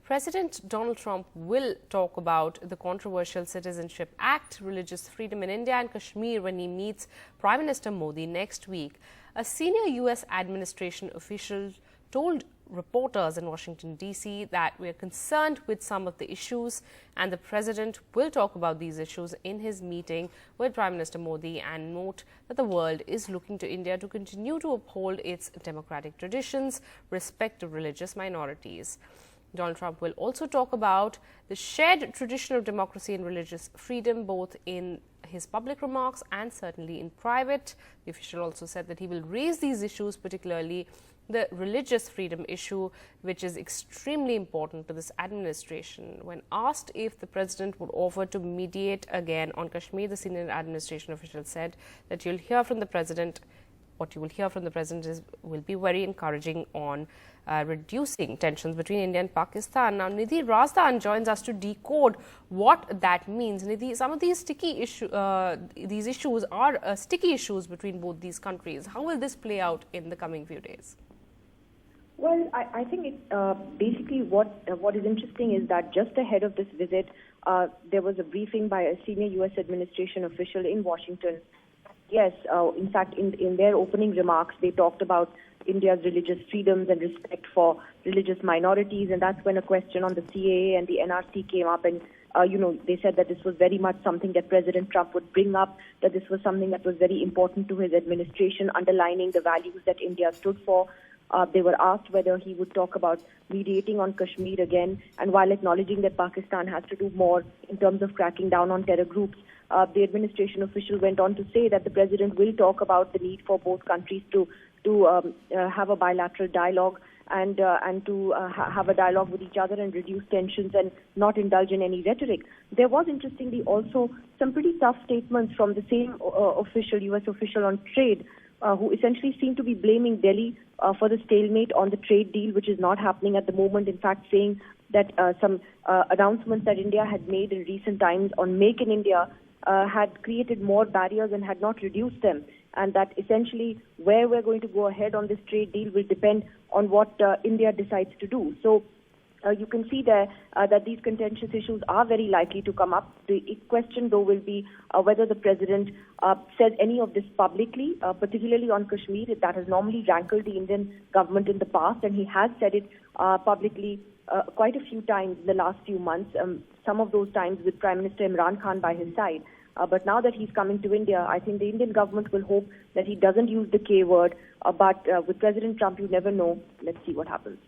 President Donald Trump will talk about the controversial Citizenship Act, religious freedom in India and Kashmir when he meets Prime Minister Modi next week. A senior U.S. administration official told reporters in Washington, D.C. that we are concerned with some of the issues and the president will talk about these issues in his meeting with Prime Minister Modi and note that the world is looking to India to continue to uphold its democratic traditions, respect to religious minorities. Donald Trump will also talk about the shared tradition of democracy and religious freedom, both in his public remarks and certainly in private. The official also said that he will raise these issues, particularly the religious freedom issue, which is extremely important to this administration. When asked if the president would offer to mediate again on Kashmir, the senior administration official said that you'll hear from the president. What you will hear from the president will be very encouraging on reducing tensions between India and Pakistan. Now, Nidhi Razdan joins us to decode what that means. Nidhi, some of these these issues are sticky issues between both these countries. How will this play out in the coming few days? Well, I think basically what is interesting is that just ahead of this visit, there was a briefing by a senior U.S. administration official in Washington. Yes, in fact, in their opening remarks, they talked about India's religious freedoms and respect for religious minorities, and that's when a question on the CAA and the NRC came up, and they said that this was very much something that President Trump would bring up, that this was something that was very important to his administration, underlining the values that India stood for. They were asked whether he would talk about mediating on Kashmir again, and while acknowledging that Pakistan has to do more in terms of cracking down on terror groups, the administration official went on to say that the president will talk about the need for both countries to have a bilateral dialogue and to have a dialogue with each other and reduce tensions and not indulge in any rhetoric. There was, interestingly, also some pretty tough statements from the same U.S. official on trade, who essentially seemed to be blaming Delhi for the stalemate on the trade deal, which is not happening at the moment. In fact, saying that some announcements that India had made in recent times on Make in India had created more barriers and had not reduced them, and that essentially where we're going to go ahead on this trade deal will depend on what India decides to do. So you can see there that these contentious issues are very likely to come up. The question, though, will be whether the president says any of this publicly, particularly on Kashmir. That has normally rankled the Indian government in the past, and he has said it publicly quite a few times in the last few months, some of those times with Prime Minister Imran Khan by his side. But now that he's coming to India, I think the Indian government will hope that he doesn't use the K word. But with President Trump, you never know. Let's see what happens.